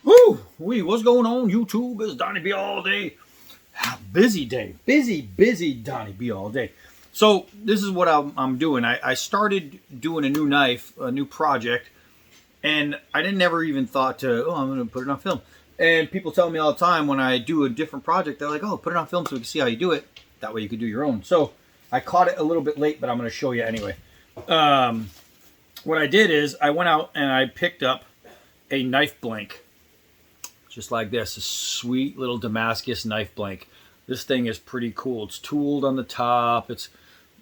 Woo! What's going on YouTube? It's Donnie B all day. Busy day. Busy Donnie B all day. So this is what I'm doing. I started doing a new knife, a new project, and I didn't never even thought to, I'm going to put it on film. And people tell me all the time when I do a different project, they're like, oh, put it on film so we can see how you do it. That way you can do your own. So I caught it a little bit late, but I'm going to show you anyway. What I did is I went out and I picked up a knife blank. Just like this, a sweet little Damascus knife blank. This thing is pretty cool. It's tooled on the top. It's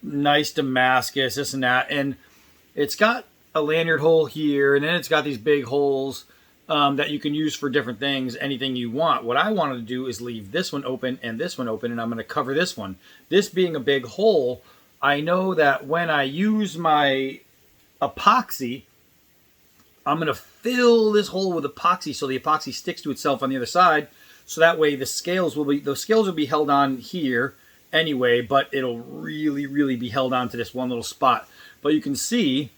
nice Damascus, this and that. And it's got a lanyard hole here, and then it's got these big holes that you can use for different things, anything you want. What I wanted to do is leave this one open and this one open, and I'm going to cover this one. This being a big hole, I know that when I use my epoxy, I'm going to fill this hole with epoxy so the epoxy sticks to itself on the other side. So that way the scales will be held on here anyway, but it'll really be held on to this one little spot. But you can see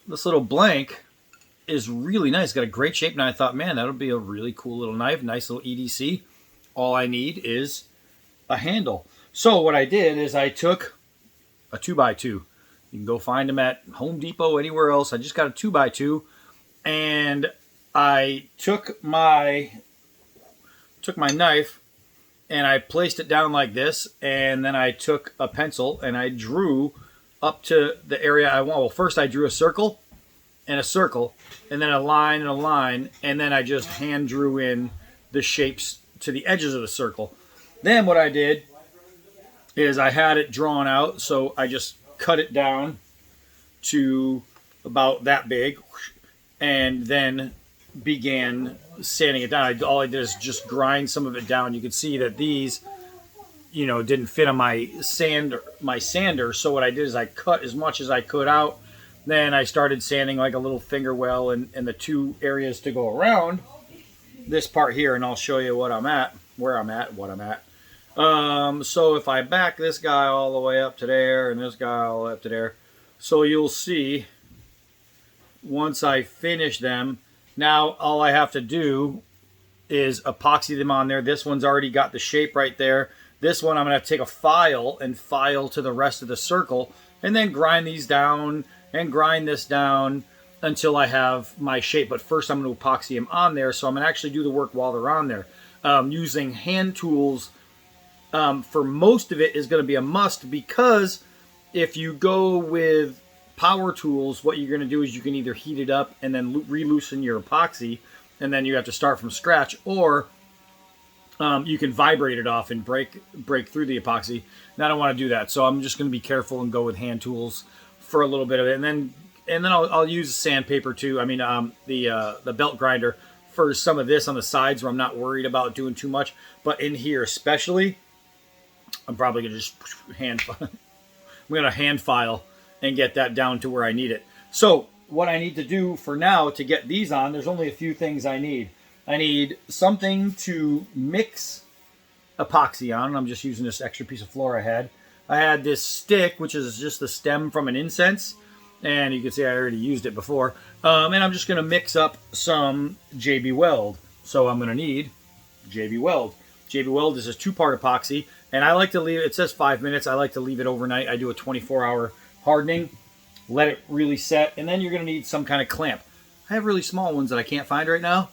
this little blank is really nice. It's got a great shape, and I thought, man, that'll be a really cool little knife, nice little EDC. All I need is a handle. So what I did is I took a 2x2. You can go find them at Home Depot, anywhere else. I just got a 2x2, and I took my knife and I placed it down like this, and then I took a pencil and I drew up to the area I want. Well, first I drew a circle and a circle, and then a line and a line, and then I just hand drew in the shapes to the edges of the circle. Then what I did is I had it drawn out, so I just cut it down to about that big, and then began sanding it down. All I did is just grind some of it down. You can see that these, didn't fit on my sander. So what I did is I cut as much as I could out. Then I started sanding like a little finger well in the two areas to go around this part here, and I'll show you what I'm at, what I'm at. So if I back this guy all the way up to there and this guy all the way up to there, so you'll see once I finish them, now all I have to do is epoxy them on there. This one's already got the shape right there. This one I'm going to take a file and file to the rest of the circle, and then grind these down and grind this down until I have my shape. But first I'm going to epoxy them on there, so I'm going to actually do the work while they're on there. Using hand tools for most of it is going to be a must, because if you go with power tools, what you're going to do is you can either heat it up and then re-loosen your epoxy, and then you have to start from scratch, or you can vibrate it off and break through the epoxy. And I don't want to do that, so I'm just going to be careful and go with hand tools for a little bit of it, and then I'll use sandpaper too. I mean, the belt grinder for some of this on the sides where I'm not worried about doing too much, but in here especially, I'm probably going to just hand file and get that down to where I need it. So what I need to do for now to get these on, there's only a few things I need. I need something to mix epoxy on. I'm just using this extra piece of floor I had. I had this stick, which is just the stem from an incense, and you can see I already used it before. And I'm just going to mix up some JB Weld. So I'm going to need JB Weld. JB Weld is a 2-part epoxy, and I like to leave it says 5 minutes. I like to leave it overnight. I do a 24-hour hardening, let it really set, and then you're going to need some kind of clamp. I have really small ones that I can't find right now,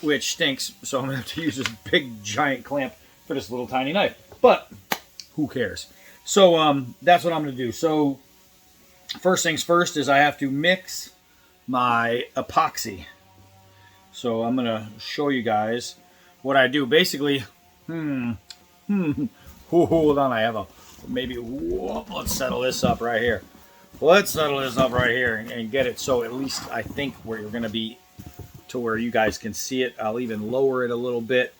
which stinks, so I'm going to have to use this big giant clamp for this little tiny knife. But who cares? So that's what I'm going to do. So first things first is I have to mix my epoxy. So I'm going to show you guys what I do. Basically, hold on, I have a let's settle this up right here. Let's settle this up right here and get it so at least I think where you're going to be to where you guys can see it. I'll even lower it a little bit.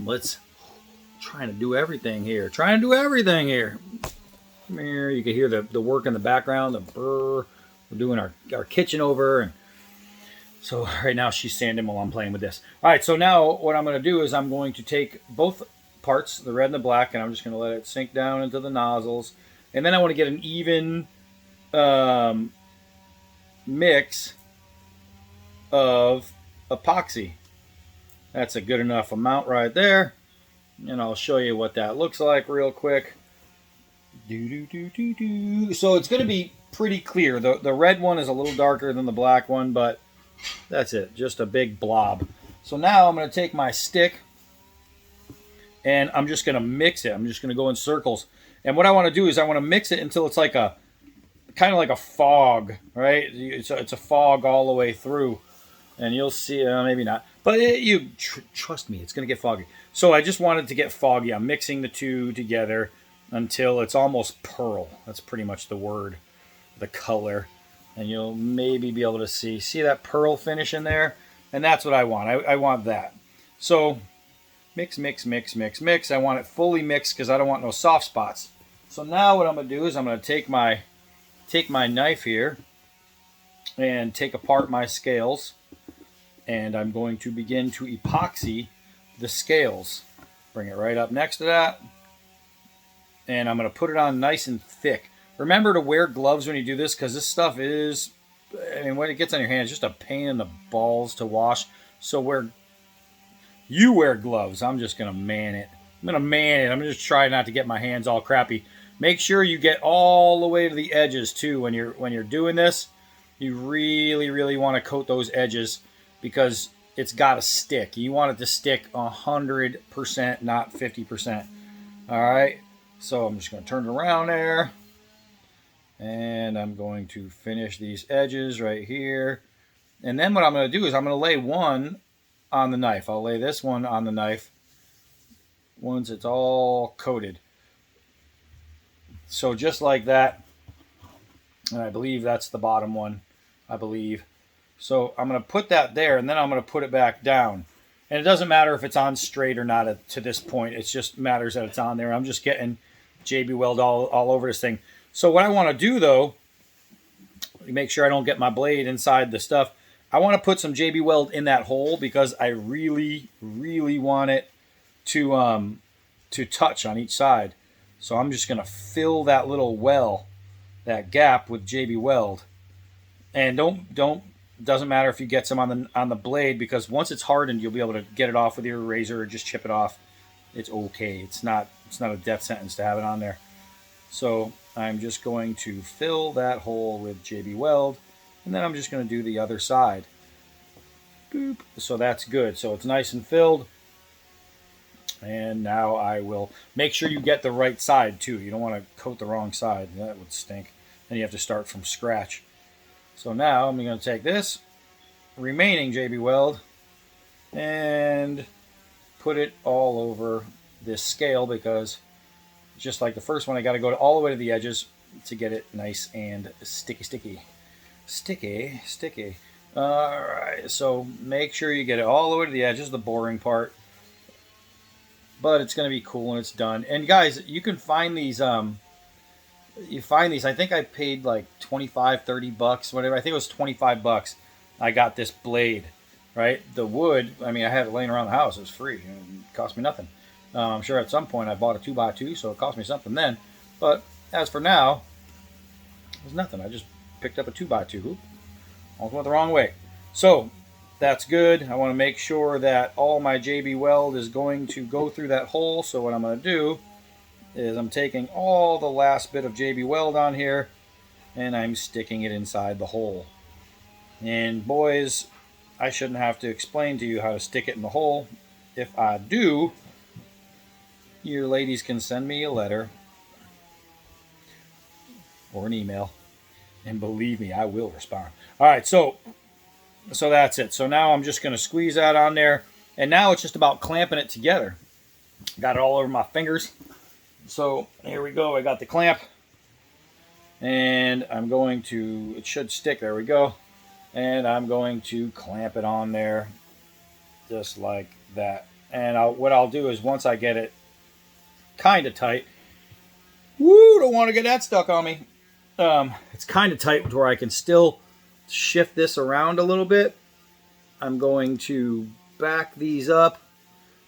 Let's trying to do everything here. Come here. You can hear the work in the background, the brr. We're doing our kitchen over. And so right now she's sanding while I'm playing with this. All right, so now what I'm going to do is I'm going to take both parts, the red and the black, and I'm just going to let it sink down into the nozzles. And then I want to get an even mix of epoxy. That's a good enough amount right there. And I'll show you what that looks like real quick. So it's going to be pretty clear. The red one is a little darker than the black one, but that's it. Just a big blob. So now I'm going to take my stick and I'm just going to mix it. I'm just going to go in circles. And what I want to do is I want to mix it until it's like a kind of like a fog, right? It's a fog all the way through. And you'll see, maybe not. But trust me, it's going to get foggy. So I just wanted to get foggy. I'm mixing the two together until it's almost pearl. That's pretty much the word, the color. And you'll maybe be able to see that pearl finish in there? And that's what I want. I want that. So mix, mix, mix, mix, mix. I want it fully mixed because I don't want no soft spots. So now what I'm going to do is I'm going to take my knife here and take apart my scales. And I'm going to begin to epoxy the scales. Bring it right up next to that. And I'm going to put it on nice and thick. Remember to wear gloves when you do this because this stuff is, I mean, when it gets on your hands, just a pain in the balls to wash. So you wear gloves. I'm just going to man it. I'm going to just try not to get my hands all crappy. Make sure you get all the way to the edges too when you're doing this. You really, really want to coat those edges because it's got to stick. You want it to stick 100%, not 50%. All right. So I'm just going to turn it around there. And I'm going to finish these edges right here. And then what I'm going to do is I'm going to lay one on the knife. I'll lay this one on the knife once it's all coated. So just like that. And I believe that's the bottom one. I believe. So I'm going to put that there, and then I'm going to put it back down. And it doesn't matter if it's on straight or not to this point. It just matters that it's on there. I'm just getting JB Weld all over this thing. So what I want to do, though, make sure I don't get my blade inside the stuff. I want to put some JB Weld in that hole because I really, really want it to touch on each side. So I'm just going to fill that little well, that gap with JB Weld. And doesn't matter if you get some on the blade because once it's hardened, you'll be able to get it off with your razor or just chip it off. It's okay. It's not a death sentence to have it on there. So I'm just going to fill that hole with JB Weld, and then I'm just going to do the other side. Boop. So that's good. So it's nice and filled. And now I will make sure you get the right side too. You don't want to coat the wrong side. That would stink. Then you have to start from scratch. So now I'm going to take this remaining JB Weld and put it all over this scale because just like the first one, I got to go all the way to the edges to get it nice and sticky. All right, so make sure you get it all the way to the edges, the boring part. But it's going to be cool when it's done. And guys, you can find these... I think I paid like 25, 30 bucks, whatever. I think it was 25 bucks. I got this blade, right? The wood, I mean, I had it laying around the house. It was free. It cost me nothing. I'm sure at some point I bought a 2x2, so it cost me something then. But as for now, it was nothing. I just picked up a 2x2. Almost went the wrong way. So that's good. I want to make sure that all my JB Weld is going to go through that hole. So what I'm going to do is I'm taking all the last bit of JB Weld on here and I'm sticking it inside the hole. And boys, I shouldn't have to explain to you how to stick it in the hole. If I do, your ladies can send me a letter or an email, and believe me, I will respond. All right, so that's it. So now I'm just going to squeeze that on there, and now it's just about clamping it together. Got it all over my fingers. So here we go. I got the clamp, and I'm going to, it should stick. There we go. And I'm going to clamp it on there just like that. And what I'll do is once I get it kind of tight, don't want to get that stuck on me. It's kind of tight to where I can still shift this around a little bit. I'm going to back these up,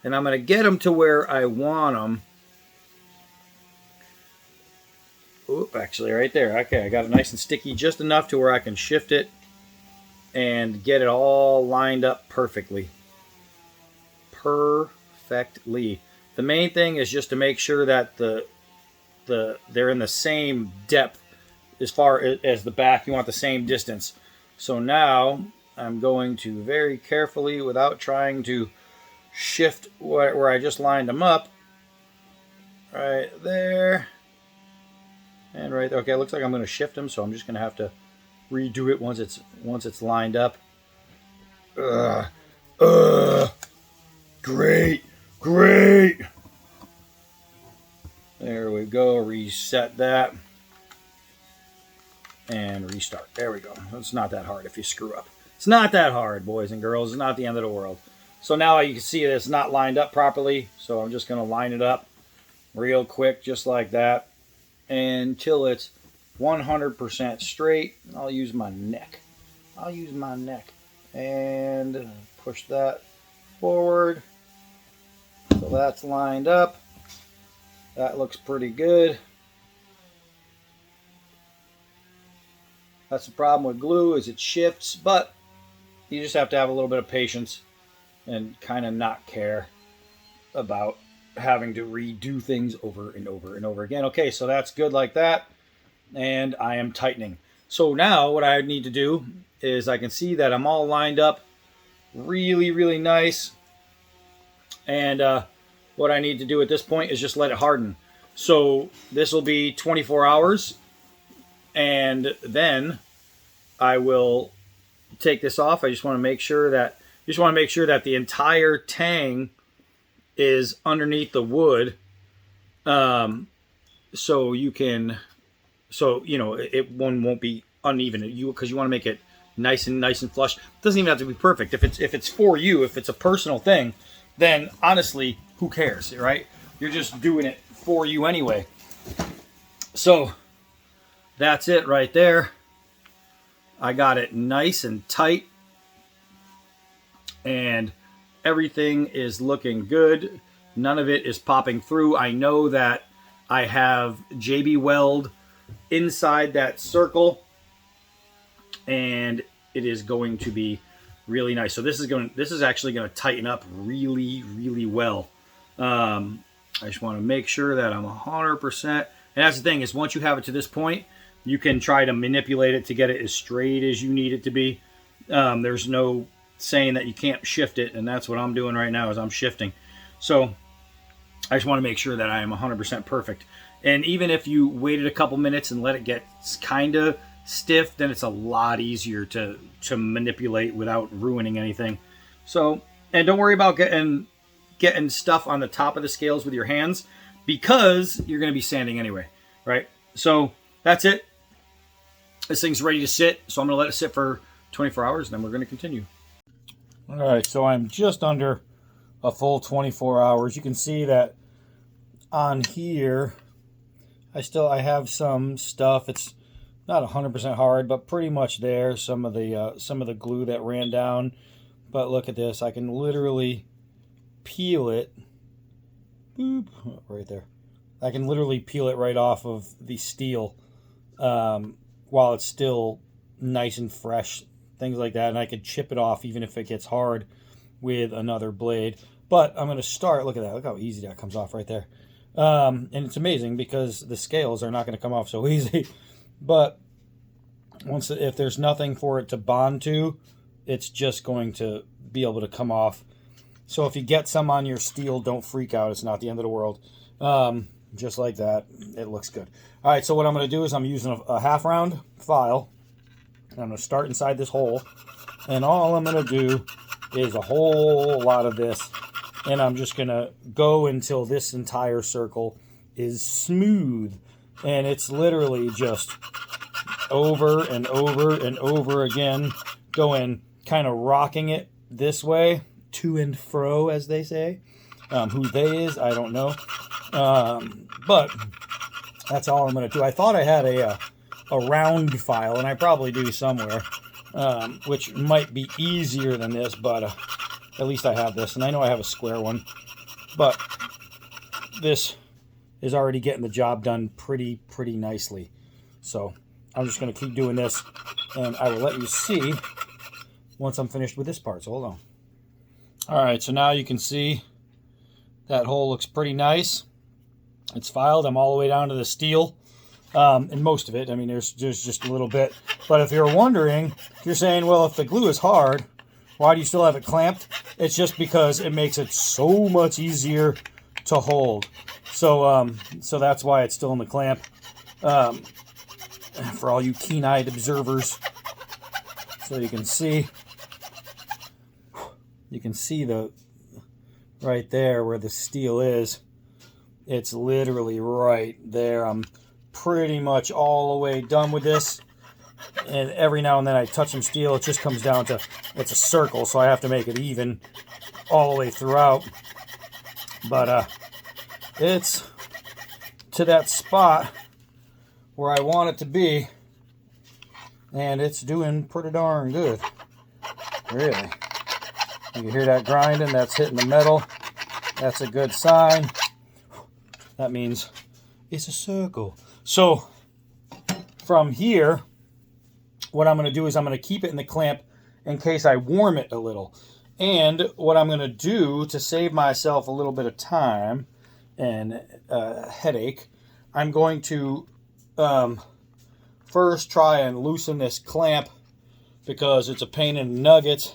and I'm going to get them to where I want them. Oop, actually right there. Okay, I got it nice and sticky, just enough to where I can shift it and get it all lined up perfectly. Perfectly. The main thing is just to make sure that they're in the same depth as far as the back. You want the same distance. So now I'm going to very carefully, without trying to shift where I just lined them up, right there and right there. Okay, it looks like I'm going to shift them, so I'm just going to have to redo it once it's lined up. Great. There we go. Reset that and restart. There we go. It's not that hard if you screw up. It's not that hard, boys and girls. It's not the end of the world. So now you can see that it's not lined up properly. So I'm just going to line it up real quick, just like that, until it's 100% straight. I'll use my neck. And push that forward. So that's lined up. That looks pretty good. That's the problem with glue, is it shifts, but you just have to have a little bit of patience and kind of not care about having to redo things over and over and over again. Okay, so that's good like that. And I am tightening. So now what I need to do is I can see that I'm all lined up really, really nice. And what I need to do at this point is just let it harden. So this will be 24 hours. And then I will take this off. I just want to make sure that the entire tang is underneath the wood. So one won't be uneven. Because you want to make it nice and flush. It doesn't even have to be perfect. If it's for you, if it's a personal thing, then honestly, who cares, right? You're just doing it for you anyway. So that's it right there. I got it nice and tight, and everything is looking good. None of it is popping through. I know that I have JB Weld inside that circle, and it is going to be really nice. So this is actually going to tighten up really, really well. I just want to make sure that I'm 100%. And that's the thing, is once you have it to this point, you can try to manipulate it to get it as straight as you need it to be. There's no saying that you can't shift it, and that's what I'm doing right now, is I'm shifting. So I just want to make sure that I am 100% perfect. And even if you waited a couple minutes and let it get kind of stiff, then it's a lot easier to manipulate without ruining anything. So, and don't worry about getting stuff on the top of the scales with your hands, because you're going to be sanding anyway, right? So that's it. This thing's ready to sit, so I'm going to let it sit for 24 hours, and then we're going to continue. All right, so I'm just under a full 24 hours. You can see that on here, I have some stuff. It's not 100% hard, but pretty much there. Some of the glue that ran down. But look at this. I can literally peel it. Boop, right there. I can literally peel it right off of the steel while it's still nice and fresh, things like that. And I could chip it off even if it gets hard with another blade. But I'm going to start, look at that, look how easy that comes off right there. And it's amazing because the scales are not going to come off so easy. But if there's nothing for it to bond to, it's just going to be able to come off. So if you get some on your steel, don't freak out. It's not the end of the world. Just like that, it looks good. All right, so what I'm going to do is I'm using a half round file. I'm going to start inside this hole, and all I'm going to do is a whole lot of this, and I'm just going to go until this entire circle is smooth, and it's literally just over and over and over again, going kind of rocking it this way, to and fro, as they say. Who they is, I don't know. But that's all I'm going to do. I thought I had a round file, and I probably do somewhere, which might be easier than this, but at least I have this. And I know I have a square one, but this is already getting the job done pretty nicely. So I'm just going to keep doing this, and I will let you see once I'm finished with this part. So hold on. All right, so now you can see that hole looks pretty nice. It's filed. I'm all the way down to the steel. And most of it, I mean, there's just a little bit. But if you're wondering, if you're saying, well, if the glue is hard, why do you still have it clamped? It's just because it makes it so much easier to hold. So so that's why it's still in the clamp. For all you keen-eyed observers. So you can see the right there where the steel is. It's literally right there. I'm pretty much all the way done with this, and every now and then I touch some steel. It just comes down to, it's a circle, so I have to make it even all the way throughout. But it's to that spot where I want it to be, and it's doing pretty darn good. Really, you hear that grinding? That's hitting the metal. That's a good sign. That means it's a circle. So from here, what I'm going to do is I'm going to keep it in the clamp in case I warm it a little. And what I'm going to do to save myself a little bit of time and headache, I'm going to first try and loosen this clamp because it's a pain in the nuggets.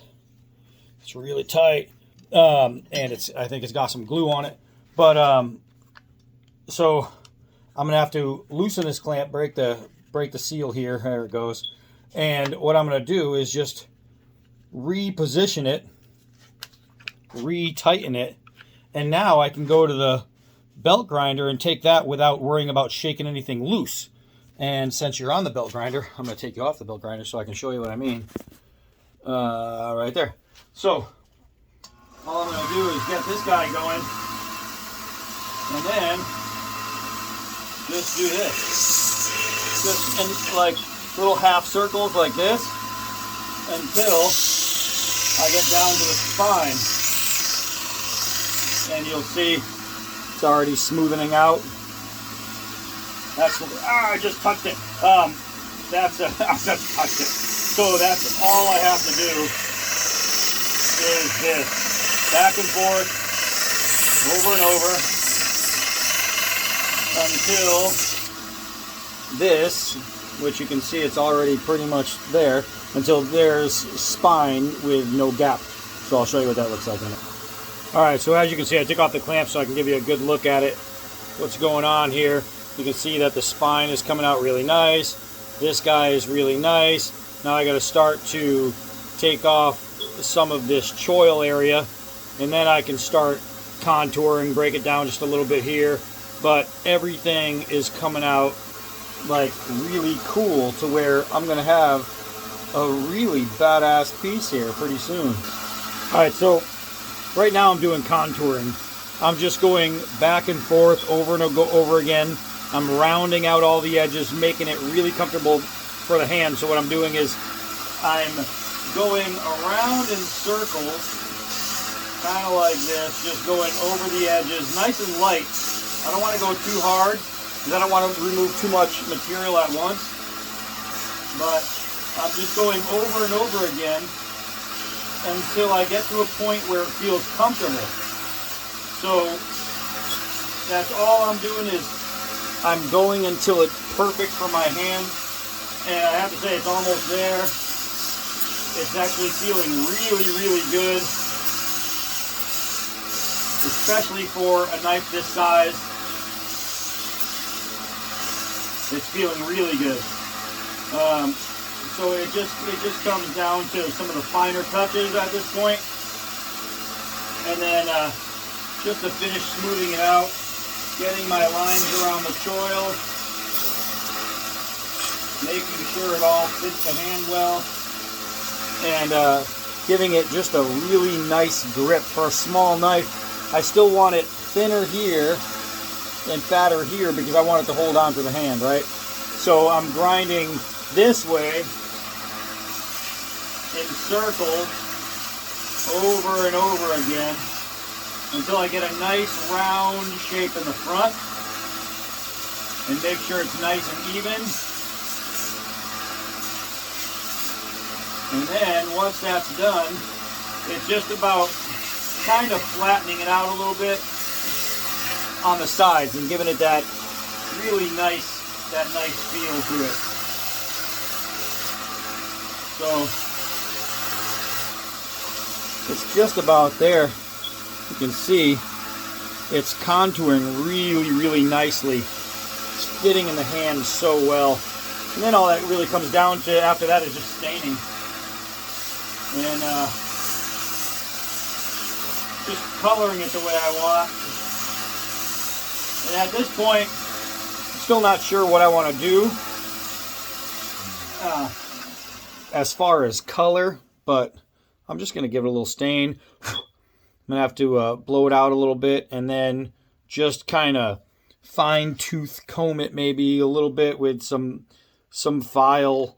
It's really tight, and I think it's got some glue on it. But so I'm gonna have to loosen this clamp, break the seal here. There it goes. And what I'm gonna do is just reposition it, retighten it, and now I can go to the belt grinder and take that without worrying about shaking anything loose. And since you're on the belt grinder, I'm gonna take you off the belt grinder so I can show you what I mean. Right there. So all I'm gonna do is get this guy going, and then just do this. Just in like little half circles like this until I get down to the spine. And you'll see it's already smoothing out. That's I just touched it. I just touched it. So that's all I have to do is this. Back and forth, over and over, until this, which you can see it's already pretty much there, until there's spine with no gap. So I'll show you what that looks like in it. Alright, so as you can see, I took off the clamp so I can give you a good look at it. What's going on here. You can see that the spine is coming out really nice. This guy is really nice. Now I got to start to take off some of this choil area, and then I can start contouring, break it down just a little bit here. But everything is coming out like really cool to where I'm going to have a really badass piece here pretty soon. Alright, so right now I'm doing contouring. I'm just going back and forth over and over again. I'm rounding out all the edges, making it really comfortable for the hand. So what I'm doing is I'm going around in circles, kind of like this, just going over the edges, nice and light. I don't want to go too hard because I don't want to remove too much material at once. But I'm just going over and over again until I get to a point where it feels comfortable. So that's all I'm doing is I'm going until it's perfect for my hand. And I have to say it's almost there. It's actually feeling really, really good. Especially for a knife this size. It's feeling really good. So it just comes down to some of the finer touches at this point. And then just to finish smoothing it out, getting my lines around the choil, making sure it all fits the hand well, and giving it just a really nice grip. For a small knife, I still want it thinner here and fatter here because I want it to hold on to the hand, right? So I'm grinding this way in circles over and over again until I get a nice round shape in the front, and make sure it's nice and even. And then once that's done, it's just about kind of flattening it out a little bit on the sides and giving it that really nice, feel to it. So it's just about there. You can see it's contouring really, really nicely. It's fitting in the hand so well. And then all that really comes down to after that is just staining. And just coloring it the way I want. And at this point, I'm still not sure what I want to do as far as color, but I'm just going to give it a little stain. I'm going to have to blow it out a little bit and then just kind of fine tooth comb it maybe a little bit with some file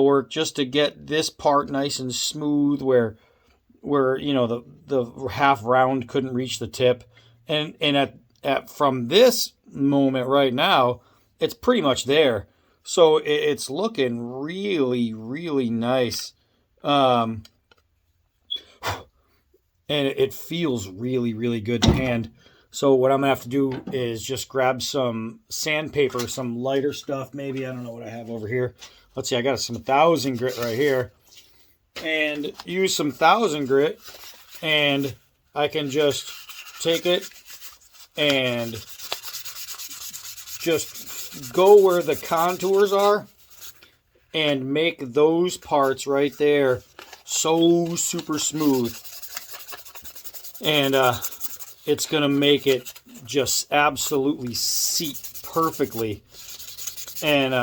work just to get this part nice and smooth where you know the half round couldn't reach the tip, and at from this moment right now it's pretty much there, so it's looking really, really nice, and it feels really, really good in hand. So what I'm gonna have to do is just grab some sandpaper, some lighter stuff maybe. I don't know what I have over here. Let's see, I got some 1000 grit right here, and use some 1000 grit, and I can just take it and just go where the contours are and make those parts right there so super smooth. And it's going to make it just absolutely seat perfectly. And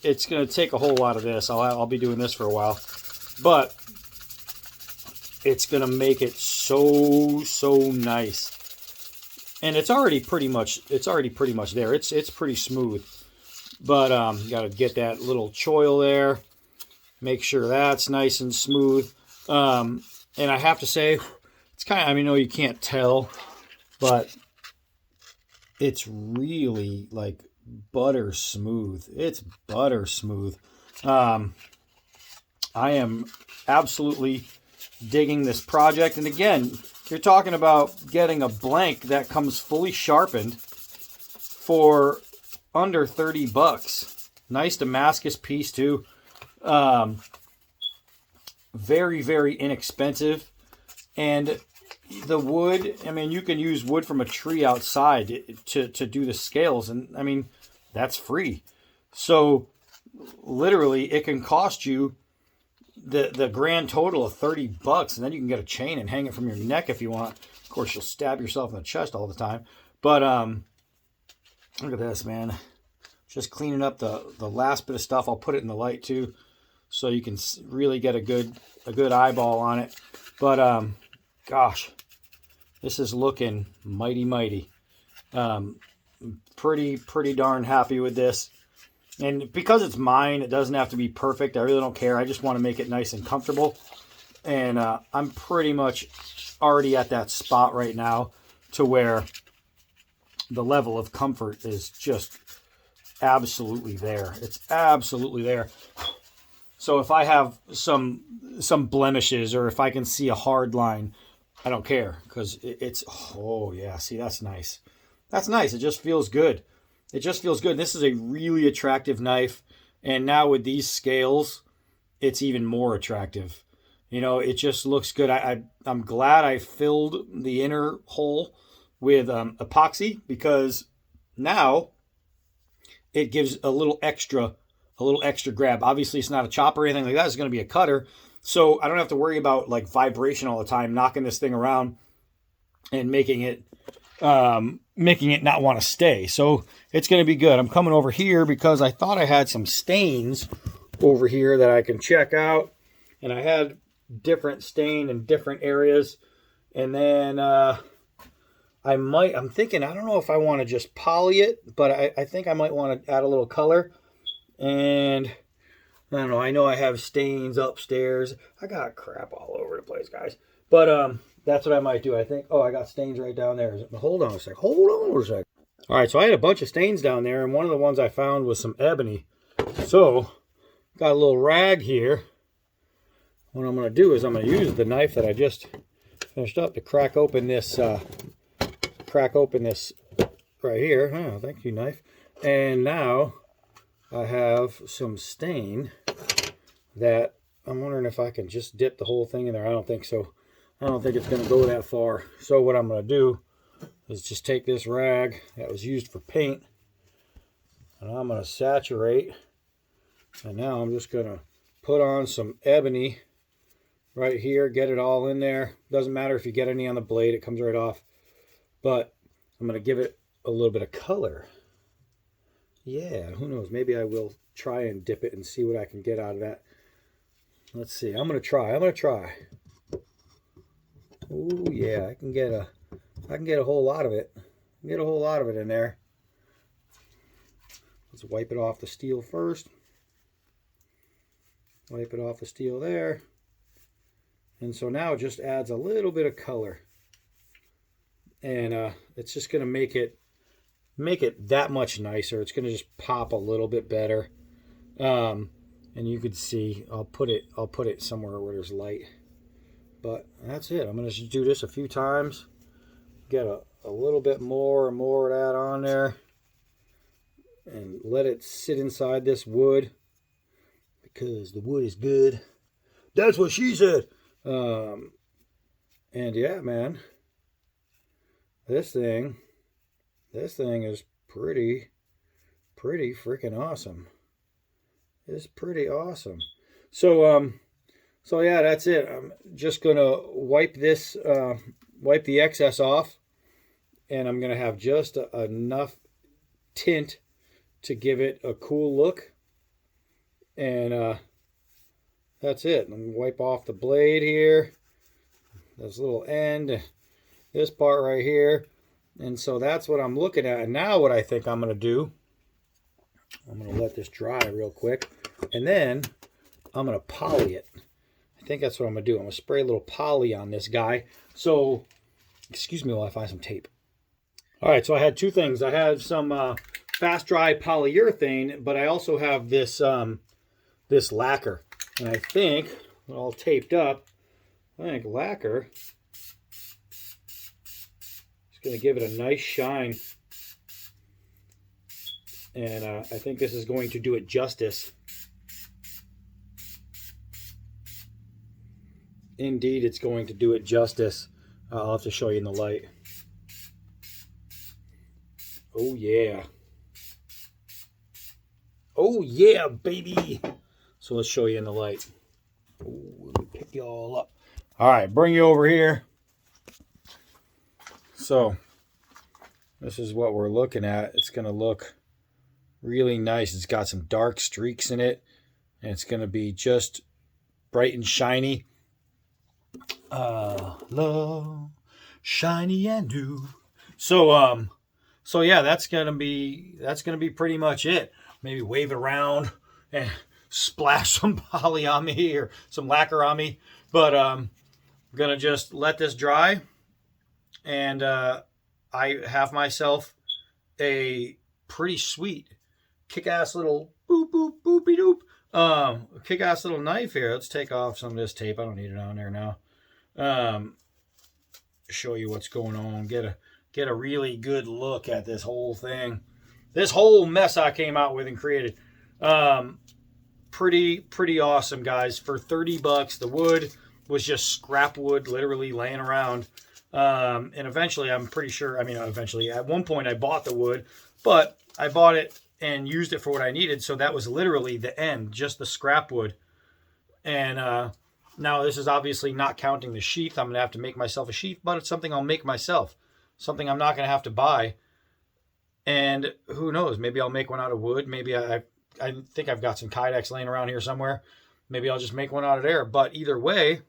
it's going to take a whole lot of this. I'll be doing this for a while. But it's going to make it so nice. And it's already pretty much there. It's pretty smooth. But you got to get that little choil there. Make sure that's nice and smooth. And I have to say, it's kind of, I mean, no, you can't tell, but it's really like butter smooth. It's butter smooth. I am absolutely digging this project. And again, you're talking about getting a blank that comes fully sharpened for under 30 bucks. Nice Damascus piece too. Very, very inexpensive. And the wood, I mean, you can use wood from a tree outside to do the scales. And I mean, that's free. So literally it can cost you the grand total of 30 bucks. And then you can get a chain and hang it from your neck if you want. Of course, you'll stab yourself in the chest all the time. But look at this, man. Just cleaning up the last bit of stuff. I'll put it in the light too, so you can really get a good eyeball on it. But gosh, this is looking mighty. Pretty darn happy with this. And because it's mine, it doesn't have to be perfect. I really don't care. I just want to make it nice and comfortable. And I'm pretty much already at that spot right now to where the level of comfort is just absolutely there. It's absolutely there. So if I have some blemishes, or if I can see a hard line, I don't care, because it's, oh yeah, see, that's nice. That's nice. It just feels good. It just feels good. This is a really attractive knife. And now with these scales, it's even more attractive. You know, it just looks good. I'm glad I filled the inner hole with epoxy, because now it gives a little extra grab. Obviously, it's not a chopper or anything like that. It's going to be a cutter. So I don't have to worry about like vibration all the time, knocking this thing around and making it not want to stay. So it's going to be good. I'm coming over here because I thought I had some stains over here that I can check out. And I had different stain in different areas. And then I'm thinking, I don't know if I want to just poly it, but I think I might want to add a little color. And I don't know, I know I have stains upstairs. I got crap all over the place, guys. But that's what I might do, I think. Oh, I got stains right down there. Hold on a sec. Hold on a sec. All right, so I had a bunch of stains down there, and one of the ones I found was some ebony. So, got a little rag here. what I'm going to do is I'm going to use the knife that I just finished up to crack open this right here. Oh, thank you, knife. And now I have some stain that I'm wondering if I can just dip the whole thing in there. I don't think so. I don't think it's going to go that far. So what I'm going to do is just take this rag that was used for paint, and I'm going to saturate. And now I'm just going to put on some ebony right here, get it all in there. Doesn't matter if you get any on the blade, it comes right off. But I'm going to give it a little bit of color. Yeah, who knows? Maybe I will try and dip it and see what I can get out of that. Let's see. I'm going to try. Oh yeah, I can get a whole lot of it. Get a whole lot of it in there. Let's wipe it off the steel first. Wipe it off the steel there. And so now it just adds a little bit of color. And it's just going to make it that much nicer. It's going to just pop a little bit better. And you could see, I'll put it somewhere where there's light. But that's it. I'm going to do this a few times. Get a little bit more and more of that on there. And let it sit inside this wood. Because the wood is good. That's what she said. And yeah, man. This thing is pretty freaking awesome. It's pretty awesome. So yeah, that's it. I'm just gonna wipe the excess off, and I'm gonna have just enough tint to give it a cool look. And that's it. I'm gonna wipe off the blade here, this little end, this part right here. And so that's what I'm looking at. And now what I think I'm gonna do, I'm gonna let this dry real quick, and then I'm gonna poly it. I think that's what I'm going to do. I'm going to spray a little poly on this guy. So, excuse me while I find some tape. All right, so I had two things. I had some fast dry polyurethane, but I also have this this lacquer. And I think, all taped up, I think lacquer is going to give it a nice shine. And I think this is going to do it justice. Indeed, it's going to do it justice. I'll have to show you in the light. Oh, yeah. Oh, yeah, baby. So let's show you in the light. Ooh, let me pick you all up. All right, bring you over here. So this is what we're looking at. It's going to look really nice. It's got some dark streaks in it, and it's going to be just bright and shiny. Love, shiny and new. So yeah, that's gonna be pretty much it. Maybe wave it around and splash some poly on me or some lacquer on me. But I'm gonna just let this dry, and I have myself a pretty sweet, kick-ass little boop boop boopy doop. Kick-ass little knife here. Let's take off some of this tape. I don't need it on there now. Show you what's going on. Get a really good look at this whole thing. This whole mess I came out with and created. Pretty awesome, guys. For $30, the wood was just scrap wood, literally laying around. And eventually, I'm pretty sure. I mean, eventually, at one point, I bought the wood, but I bought it and used it for what I needed. So that was literally the end, just the scrap wood. And now this is obviously not counting the sheath. I'm going to have to make myself a sheath, but it's something I'll make myself. Something I'm not going to have to buy. And who knows? Maybe I'll make one out of wood. Maybe I think I've got some Kydex laying around here somewhere. Maybe I'll just make one out of there. But either way,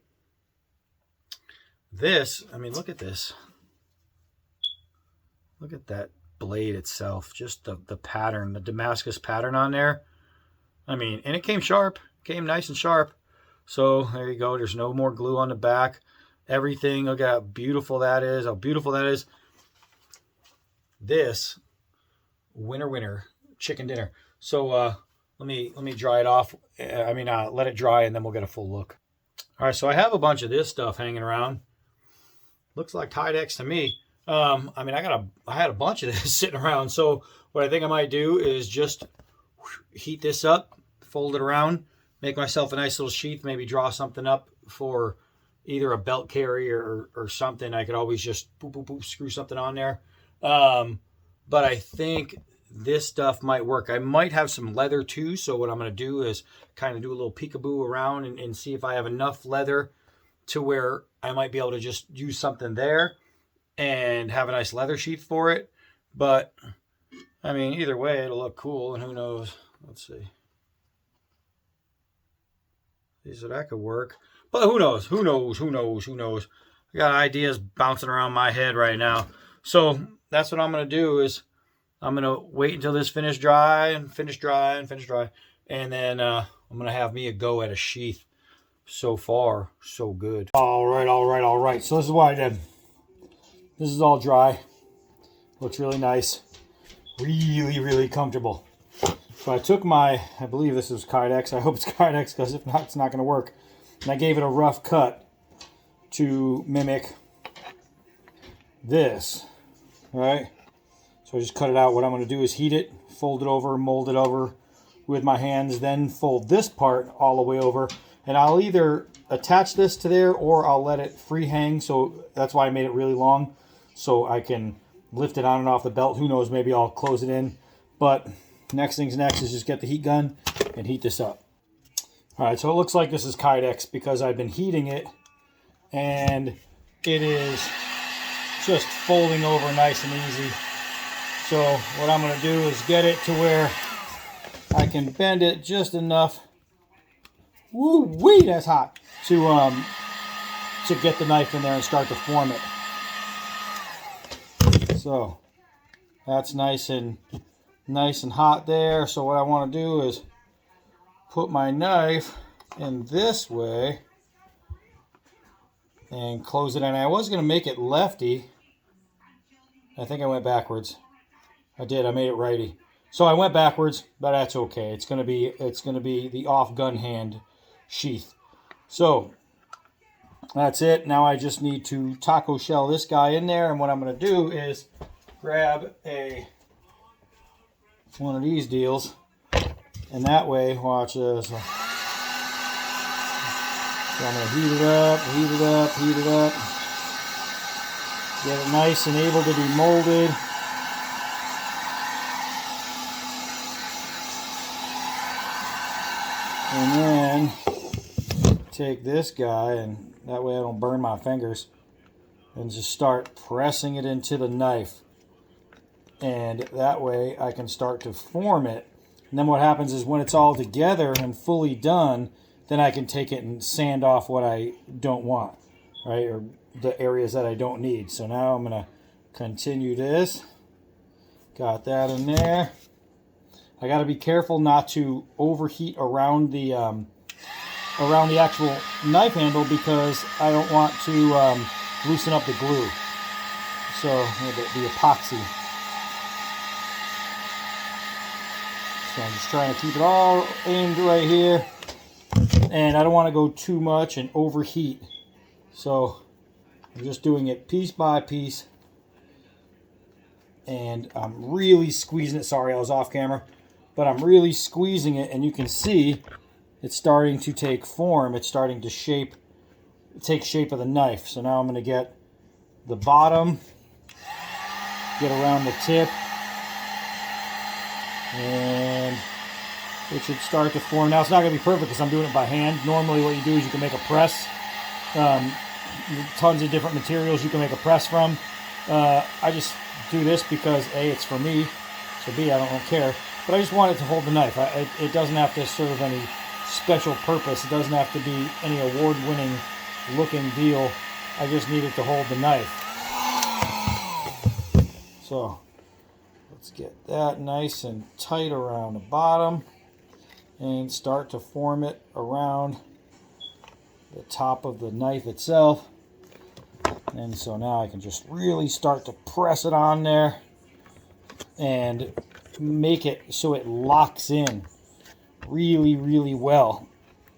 this, I mean, look at this. Look at that blade itself. Just the pattern, the Damascus pattern on there. I mean, and it came sharp. Came nice and sharp. So there you go. There's no more glue on the back. Everything. Look at how beautiful that is. How beautiful that is. This winner chicken dinner. So let me dry it off. Let it dry, and then we'll get a full look. All right, so I have a bunch of this stuff hanging around. Looks like Kydex to me. I mean, I had a bunch of this sitting around. So what I think I might do is just heat this up, fold it around, make myself a nice little sheath, maybe draw something up for either a belt carrier or something. I could always just boop, boop, boop, screw something on there. But I think this stuff might work. I might have some leather too. So what I'm going to do is kind of do a little peekaboo around and see if I have enough leather to where I might be able to just use something there and have a nice leather sheath for it. But I mean, either way, it'll look cool, and who knows? Let's see. So that could work. But who knows? Who knows? Who knows? Who knows? I got ideas bouncing around my head right now. So that's what I'm going to do is I'm going to wait until this finish dry. And then I'm going to have me a go at a sheath. So far, so good. All right. So this is what I did. This is all dry. Looks really nice. Really comfortable. So I took I believe this is Kydex. I hope it's Kydex, because if not, it's not going to work. And I gave it a rough cut to mimic this. All right. So I just cut it out. What I'm going to do is heat it, fold it over, mold it over with my hands, then fold this part all the way over. And I'll either attach this to there or I'll let it free hang. So that's why I made it really long, so I can lift it on and off the belt. Who knows, maybe I'll close it in. But next thing's next is just get the heat gun and heat this up. All right, so it looks like this is Kydex because I've been heating it and it is just folding over nice and easy. So what I'm going to do is get it to where I can bend it just enough. Woo-wee, that's hot. To get the knife in there and start to form it. So that's nice and hot there. So what I want to do is put my knife in this way and close it in. I was going to make it lefty. I think I went backwards. I did. I made it righty. So I went backwards, but that's okay. It's going to be the off gun hand sheath. So that's it. Now I just need to taco shell this guy in there, and what I'm going to do is grab one of these deals, and that way, watch this. So I'm going to heat it up, get it nice and able to be molded. And then take this guy, and that way I don't burn my fingers, and just start pressing it into the knife. And that way I can start to form it. And then what happens is when it's all together and fully done, then I can take it and sand off what I don't want, right? Or the areas that I don't need. So now I'm going to continue this. Got that in there. I got to be careful not to overheat around the actual knife handle, because I don't want to loosen up the glue. So the epoxy. So I'm just trying to keep it all aimed right here, and I don't want to go too much and overheat. So I'm just doing it piece by piece, and I'm really squeezing it. Sorry, I was off camera. But I'm really squeezing it, and you can see it's starting to take form. It's starting to take shape of the knife. So now I'm going to get the bottom, get around the tip, and it should start to form. Now it's not going to be perfect because I'm doing it by hand. Normally what you do is you can make a press. Tons of different materials you can make a press from. I just do this because A, it's for me, so B, I don't care. But I just want it to hold the knife. It doesn't have to serve any special purpose. It doesn't have to be any award-winning looking deal. I just need it to hold the knife. So let's get that nice and tight around the bottom and start to form it around the top of the knife itself. And so now I can just really start to press it on there and make it so it locks in really well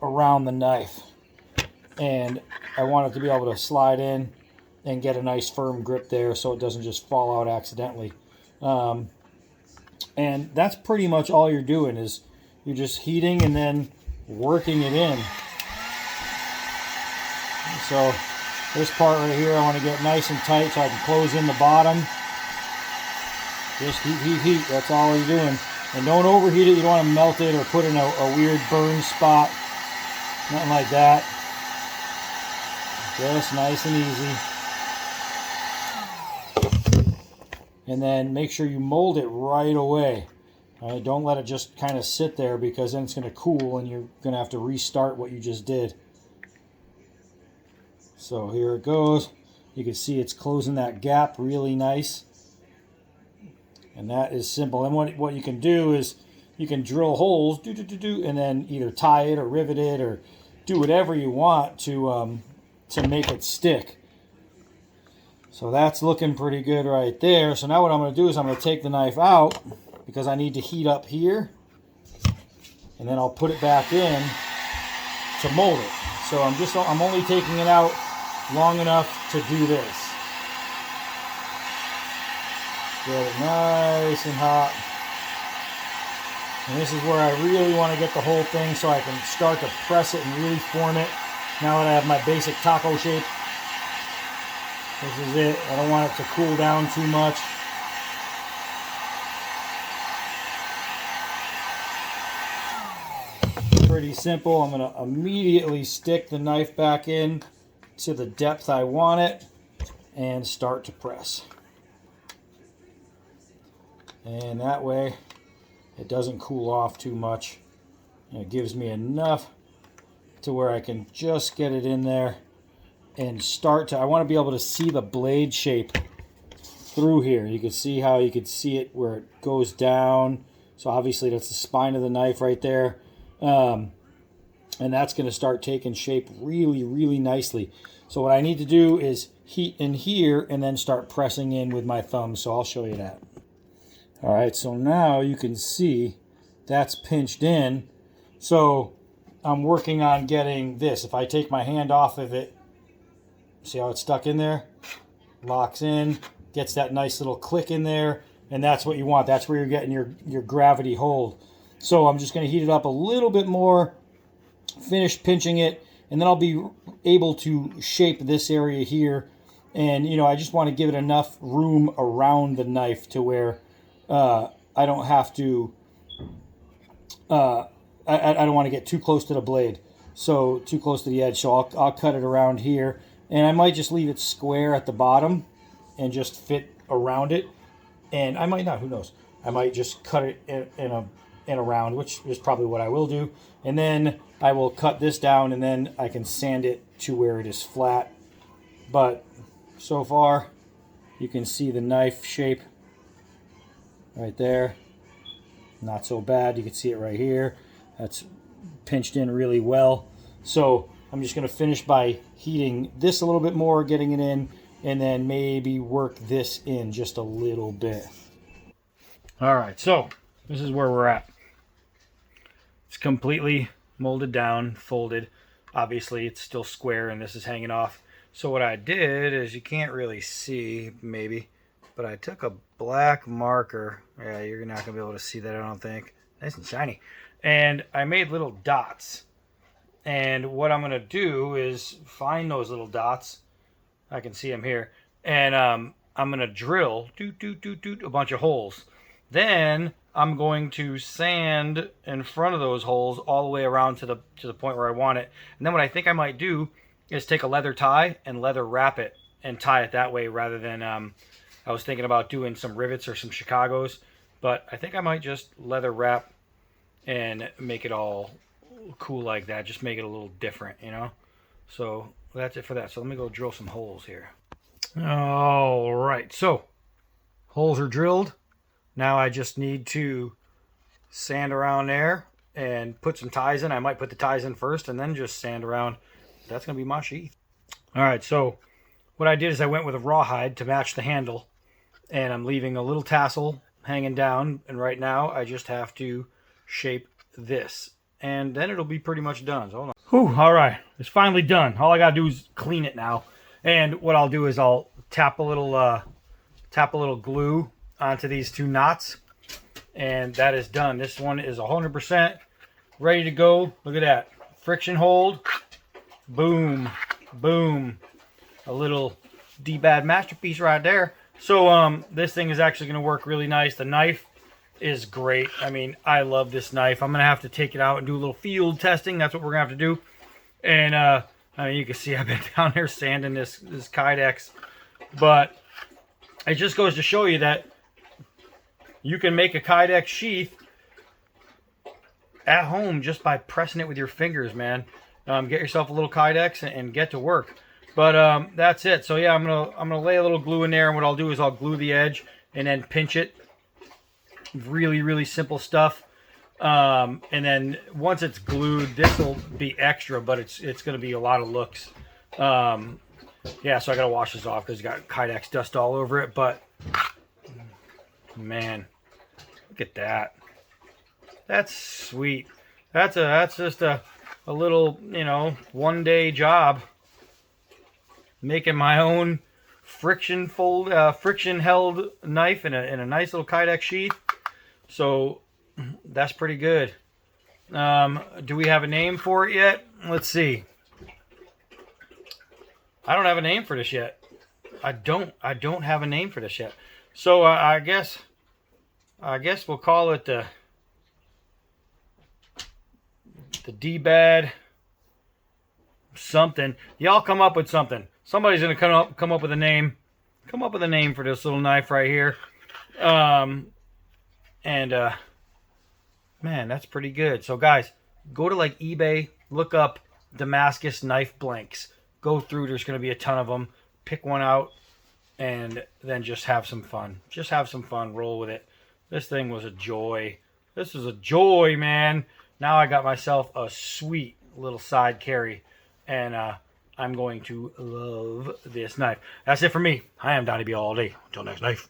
around the knife. and I want it to be able to slide in and get a nice firm grip there so it doesn't just fall out accidentally. And that's pretty much all you're doing, is you're just heating and then working it in. So this part right here I want to get nice and tight so I can close in the bottom. Just heat, heat, heat. That's all you're doing. And don't overheat it. You don't want to melt it or put in a weird burn spot. Nothing like that. Just nice and easy. And then make sure you mold it right away. All right, don't let it just kind of sit there, because then it's going to cool and you're going to have to restart what you just did. So here it goes. You can see it's closing that gap really nice. And that is simple. And what you can do is you can drill holes, and then either tie it or rivet it or do whatever you want to make it stick. So that's looking pretty good right there. So now what I'm going to do is I'm going to take the knife out, because I need to heat up here, and then I'll put it back in to mold it. So I'm only taking it out long enough to do this. Get it nice and hot. And this is where I really want to get the whole thing so I can start to press it and really form it. Now that I have my basic taco shape, this is it. I don't want it to cool down too much. Pretty simple. I'm going to immediately stick the knife back in to the depth I want it and start to press. And that way it doesn't cool off too much. And it gives me enough to where I can just get it in there and start to, I want to be able to see the blade shape through here. You can see how you could see it where it goes down. So obviously that's the spine of the knife right there. And that's going to start taking shape really, really nicely. So what I need to do is heat in here and then start pressing in with my thumb. So I'll show you that. All right, so now you can see that's pinched in. So I'm working on getting this. If I take my hand off of it, see how it's stuck in there? Locks in, gets that nice little click in there, and that's what you want. That's where you're getting your gravity hold. So I'm just going to heat it up a little bit more, finish pinching it, and then I'll be able to shape this area here. And, you know, I just want to give it enough room around the knife to where I don't have to, I don't want to get too close to the blade, so too close to the edge. So I'll cut it around here, and I might just leave it square at the bottom and just fit around it. And I might not, who knows? I might just cut it in around, which is probably what I will do. And then I will cut this down, and then I can sand it to where it is flat. But so far, you can see the knife shape right there. Not so bad. You can see it right here. That's pinched in really well. So I'm just going to finish by heating this a little bit more, getting it in, and then maybe work this in just a little bit. All right, so this is where we're at. It's completely molded down, folded. Obviously, it's still square, and this is hanging off. So what I did is, you can't really see, maybe, but I took a black marker. Yeah, you're not going to be able to see that, I don't think. Nice and shiny. And I made little dots. And what I'm going to do is find those little dots. I can see them here. And I'm going to drill a bunch of holes. Then I'm going to sand in front of those holes all the way around to the point where I want it. And then what I think I might do is take a leather tie and leather wrap it and tie it that way, rather than I was thinking about doing some rivets or some Chicagos, but I think I might just leather wrap and make it all cool like that. Just make it a little different, you know? So that's it for that. So let me go drill some holes here. All right, so holes are drilled. Now I just need to sand around there and put some ties in. I might put the ties in first and then just sand around. That's going to be my sheath. All right, so what I did is I went with a rawhide to match the handle, and I'm leaving a little tassel hanging down, and right now I just have to shape this. and then it'll be pretty much done. So hold on. Whew, all right, it's finally done. All I gotta do is clean it now. And what I'll do is I'll tap a little glue onto these 2 knots, and that is done. This one is 100% ready to go. Look at that. Friction hold. Boom. Boom. A little dbad masterpiece right there. So this thing is actually going to work really nice. The knife is great. I mean, I love this knife. I'm going to have to take it out and do a little field testing. That's what we're going to have to do. And I mean, you can see I've been down there sanding this Kydex. But it just goes to show you that you can make a Kydex sheath at home just by pressing it with your fingers, man. Get yourself a little Kydex and get to work. But that's it. So yeah, I'm gonna lay a little glue in there, and what I'll do is I'll glue the edge and then pinch it. Really, really simple stuff. And then once it's glued, this will be extra, but it's gonna be a lot of looks. Yeah, so I gotta wash this off because it's got Kydex dust all over it. But man, look at that. That's sweet. That's just a little, you know, one-day job. Making my own friction held knife in a nice little Kydex sheath. So that's pretty good. Do we have a name for it yet? Let's see. I don't have a name for this yet. I don't have a name for this yet. So I guess we'll call it the dbad something. Y'all come up with something. Somebody's gonna come up with a name. Come up with a name for this little knife right here. Man, that's pretty good. So guys, go to like eBay, look up Damascus knife blanks. Go through. There's gonna be a ton of them. Pick one out, and then just have some fun. Just have some fun. Roll with it. This thing was a joy. This is a joy, man. Now I got myself a sweet little side carry, and I'm going to love this knife. That's it for me. I am Donnie B all day. Until next knife.